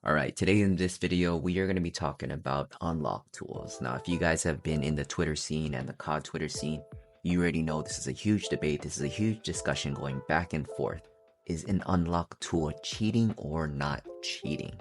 Alright, today in this video, we are going to be talking about unlock tools. Now, if you guys have been in the Twitter scene and the COD Twitter scene, you already know this is a huge debate. This is a huge discussion going back and forth. Is an unlock tool cheating or not cheating?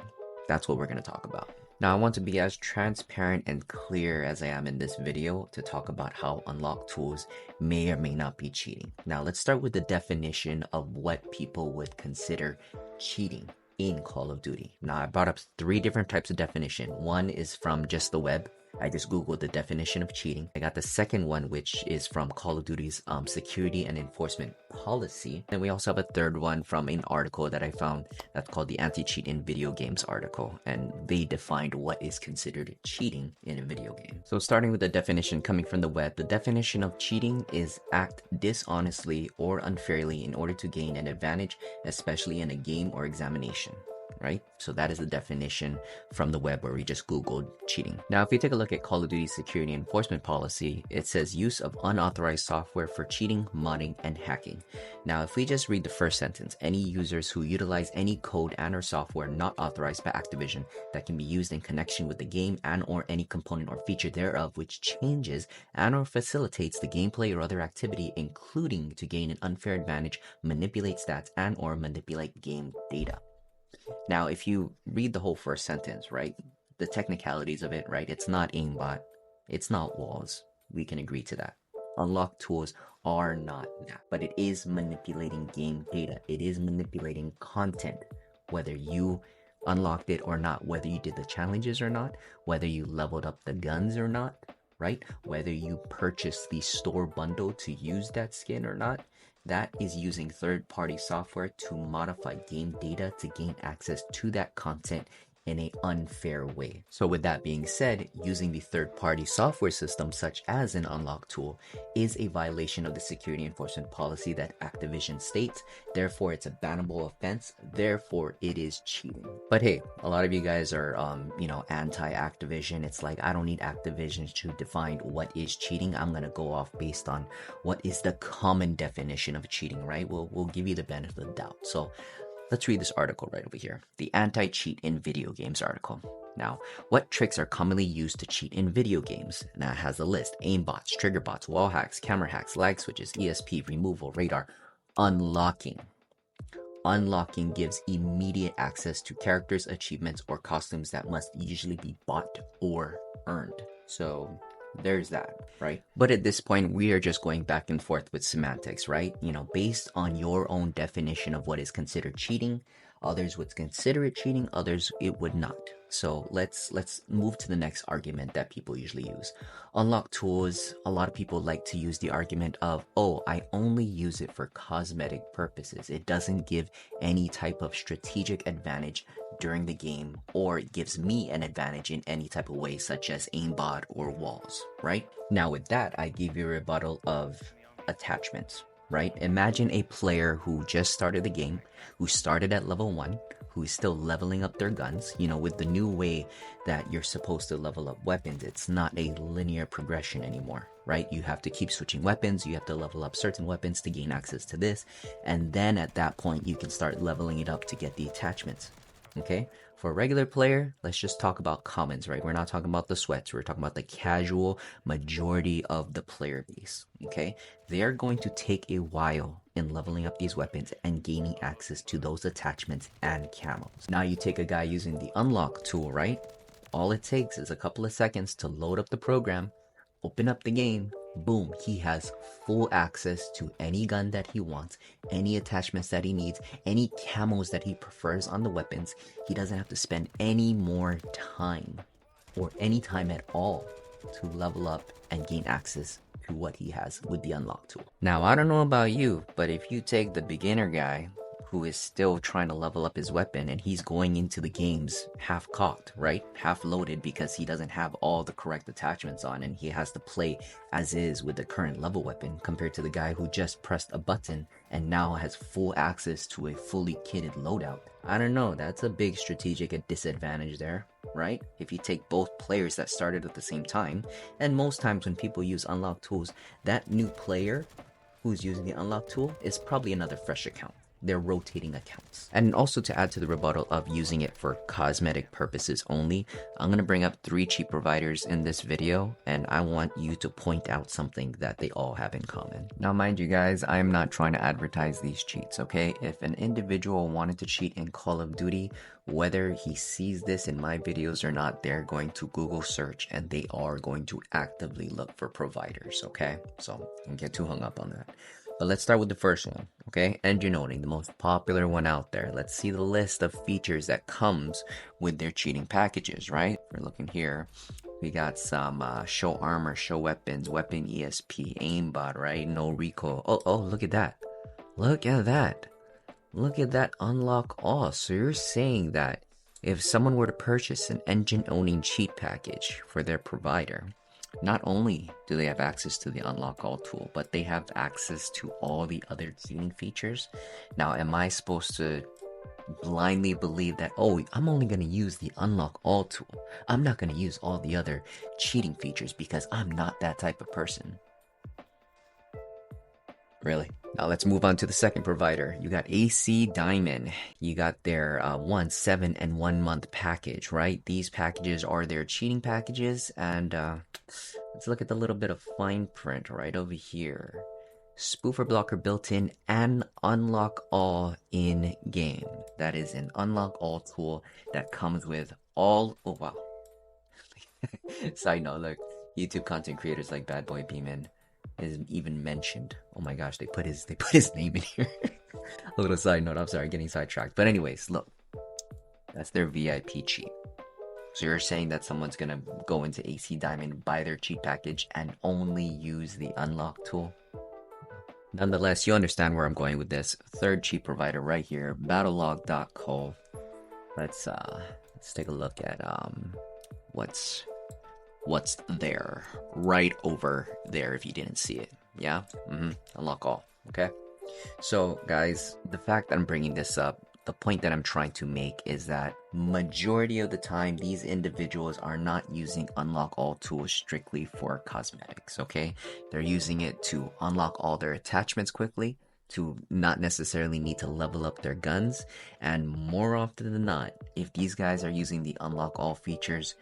That's what we're going to talk about. Now, I want to be as transparent and clear as I am in this video to talk about how unlock tools may or may not be cheating. Now, let's start with the definition of what people would consider cheating in Call of Duty. Now, I brought up 3 different types of definition. One is from just the web. I just Googled the definition of cheating. I got the second one, which is from Call of Duty's security and enforcement policy. And we also have a third one from an article that I found that's called the Anti-Cheat in Video Games article. And they defined what is considered cheating in a video game. So starting with the definition coming from the web, the definition of cheating is act dishonestly or unfairly in order to gain an advantage, especially in a game or examination. Right? So that is the definition from the web where we just Googled cheating. Now, if we take a look at Call of Duty security enforcement policy, it says use of unauthorized software for cheating, modding, and hacking. Now, if we just read the first sentence, any users who utilize any code and or software not authorized by Activision that can be used in connection with the game and or any component or feature thereof which changes and or facilitates the gameplay or other activity, including to gain an unfair advantage, manipulate stats, and or manipulate game data. Now, if you read the whole first sentence, right, the technicalities of it, right, it's not aimbot, it's not walls. We can agree to that. Unlock tools are not that, but it is manipulating game data. It is manipulating content, whether you unlocked it or not, whether you did the challenges or not, whether you leveled up the guns or not, right, whether you purchased the store bundle to use that skin or not. That is using third-party software to modify game data to gain access to that content in an unfair way. So with that being said, using the third-party software system such as an unlock tool is a violation of the security enforcement policy that Activision states. Therefore, it's a bannable offense. Therefore, it is cheating. But hey, a lot of you guys are, anti-Activision. It's like, I don't need Activision to define what is cheating. I'm going to go off based on what is the common definition of cheating, right? We'll give you the benefit of the doubt. So let's read this article right over here, the Anti-Cheat in Video Games article. Now, what tricks are commonly used to cheat in video games? Now it has a list: aimbots, trigger bots, wall hacks, camera hacks, lag switches, ESP, removal, radar, unlocking. Unlocking gives immediate access to characters, achievements, or costumes that must usually be bought or earned. So there's that, right? But at this point, we are just going back and forth with semantics, right? Based on your own definition of what is considered cheating. Others would consider it cheating, others it would not. So let's move to the next argument that people usually use. Unlock tools, a lot of people like to use the argument of, oh, I only use it for cosmetic purposes. It doesn't give any type of strategic advantage during the game, or it gives me an advantage in any type of way, such as aimbot or walls, right? Now with that, I give you a rebuttal of attachments. Right? Imagine a player who just started the game, who started at level 1, who is still leveling up their guns. With the new way that you're supposed to level up weapons, it's not a linear progression anymore, right? You have to keep switching weapons, you have to level up certain weapons to gain access to this, and then at that point you can start leveling it up to get the attachments. Okay, for a regular player, let's just talk about commons, right? We're not talking about the sweats. We're talking about the casual majority of the player base. Okay, they are going to take a while in leveling up these weapons and gaining access to those attachments and camos. Now you take a guy using the unlock tool, right? All it takes is a couple of seconds to load up the program, open up the game, boom, he has full access to any gun that he wants, any attachments that he needs, any camos that he prefers on the weapons. He doesn't have to spend any more time or any time at all to level up and gain access to what he has with the unlock tool. Now, I don't know about you, but if you take the beginner guy who is still trying to level up his weapon and he's going into the games half cocked, right? Half loaded because he doesn't have all the correct attachments on and he has to play as is with the current level weapon compared to the guy who just pressed a button and now has full access to a fully kitted loadout. I don't know, that's a big strategic disadvantage there, right? If you take both players that started at the same time, and most times when people use unlock tools, that new player who's using the unlock tool is probably another fresh account. they're rotating accounts. And also, to add to the rebuttal of using it for cosmetic purposes only, I'm going to bring up 3 cheat providers in this video, and I want you to point out something that they all have in common. Now, mind you guys, I'm not trying to advertise these cheats, okay? If an individual wanted to cheat in Call of Duty, whether he sees this in my videos or not, they're going to Google search and they are going to actively look for providers, okay? So don't get too hung up on that. But let's start with the first one, okay? Engine owning, the most popular one out there. Let's see the list of features that comes with their cheating packages, right? We're looking here. We got some show armor, show weapons, weapon ESP, aimbot, right? No recoil. Oh, look at that. Look at that. Look at that unlock all. So you're saying that if someone were to purchase an engine owning cheat package for their provider, not only do they have access to the unlock all tool, but they have access to all the other cheating features. Now, am I supposed to blindly believe that, oh, I'm only going to use the unlock all tool, I'm not going to use all the other cheating features because I'm not that type of person? Really? Now let's move on to the second provider. You got AC Diamond. You got their 1, 7, and 1 month package, right? These packages are their cheating packages, and let's look at the little bit of fine print right over here. Spoofer blocker built in and unlock all in game. That is an unlock all tool that comes with all. Oh wow. Side note, look, YouTube content creators like Bad Boy Beeman is even mentioned. Oh my gosh, they put his name in here. A little side note, I'm sorry, getting sidetracked. But anyways, look, that's their VIP cheat. So you're saying that someone's gonna go into AC Diamond, buy their cheat package, and only use the unlock tool? Nonetheless, you understand where I'm going with this. Third cheat provider right here, battlelog.co. Let's take a look at what's there right over there if you didn't see it. Yeah, unlock all. Okay, so guys, the fact that I'm bringing this up, the point that I'm trying to make is that majority of the time these individuals are not using unlock all tools strictly for cosmetics. Okay, they're using it to unlock all their attachments quickly, to not necessarily need to level up their guns, and more often than not, if these guys are using the unlock all features,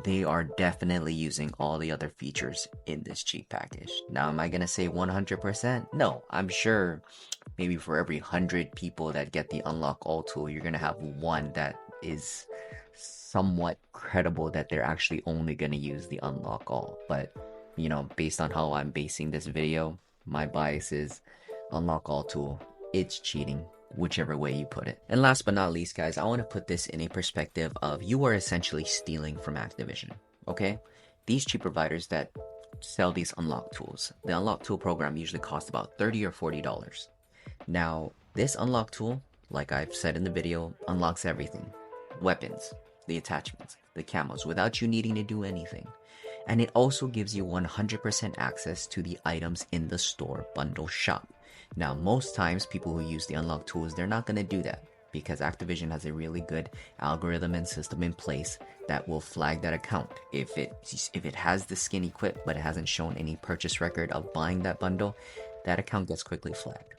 they are definitely using all the other features in this cheat package. Now, am I gonna say 100%? No, I'm sure maybe for every 100 people that get the unlock all tool, you're gonna have one that is somewhat credible that they're actually only gonna use the unlock all. But, you know, based on how I'm basing this video, my bias is unlock all tool, it's cheating, whichever way you put it. And last but not least, guys, I want to put this in a perspective of you are essentially stealing from Activision, okay? These cheap providers that sell these unlock tools, the unlock tool program usually costs about $30 or $40. Now, this unlock tool, like I've said in the video, unlocks everything. Weapons, the attachments, the camos, without you needing to do anything. And it also gives you 100% access to the items in the store bundle shop. Now, most times people who use the unlock tools, they're not going to do that because Activision has a really good algorithm and system in place that will flag that account. If it has the skin equipped but it hasn't shown any purchase record of buying that bundle, that account gets quickly flagged.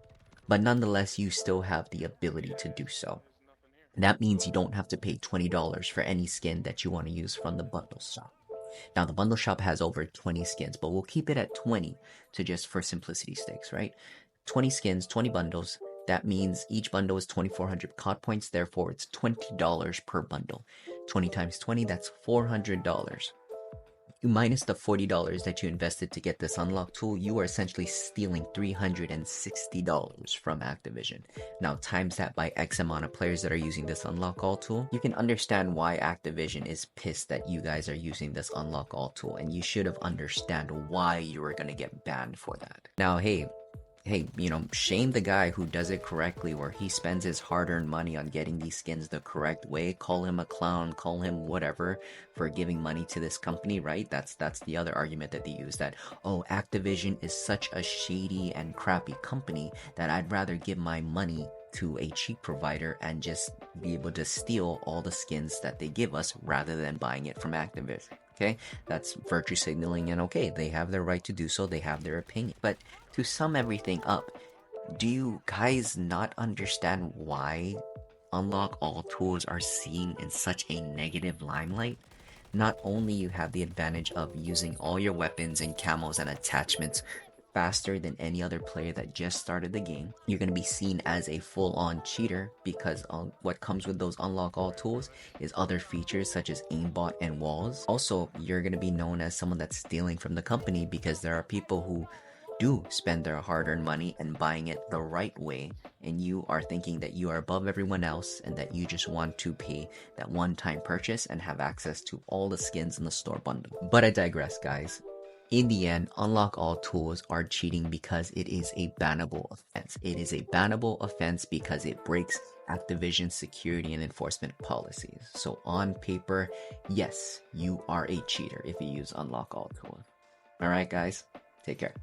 But nonetheless, you still have the ability to do so. That means you don't have to pay $20 for any skin that you want to use from the bundle shop. Now, the bundle shop has over 20 skins, but we'll keep it at 20 to just for simplicity's sakes, right? 20 skins, 20 bundles. That means each bundle is 2,400 COD points. Therefore, it's $20 per bundle. 20 times 20, that's $400. You minus the $40 that you invested to get this unlock tool, you are essentially stealing $360 from Activision. Now, times that by X amount of players that are using this unlock all tool, you can understand why Activision is pissed that you guys are using this unlock all tool, and you should have understand why you were going to get banned for that. Now, hey, you know, shame the guy who does it correctly, where he spends his hard-earned money on getting these skins the correct way. Call him a clown, call him whatever for giving money to this company, right? That's the other argument that they use, that, oh, Activision is such a shady and crappy company that I'd rather give my money to a cheap provider and just be able to steal all the skins that they give us rather than buying it from Activision. Okay, that's virtue signaling, and okay, they have their right to do so, they have their opinion. But to sum everything up, Do you guys not understand why unlock all tools are seen in such a negative limelight? Not only you have the advantage of using all your weapons and camos and attachments faster than any other player that just started the game, you're going to be seen as a full-on cheater because what comes with those unlock all tools is other features such as aimbot and walls. Also, you're going to be known as someone that's stealing from the company because there are people who do spend their hard-earned money and buying it the right way, and you are thinking that you are above everyone else and that you just want to pay that one-time purchase and have access to all the skins in the store bundle. But I digress, guys. In the end, unlock all tools are cheating because it is a bannable offense. It is a bannable offense because it breaks Activision's security and enforcement policies. So on paper, yes, you are a cheater if you use unlock all tools. Alright guys, take care.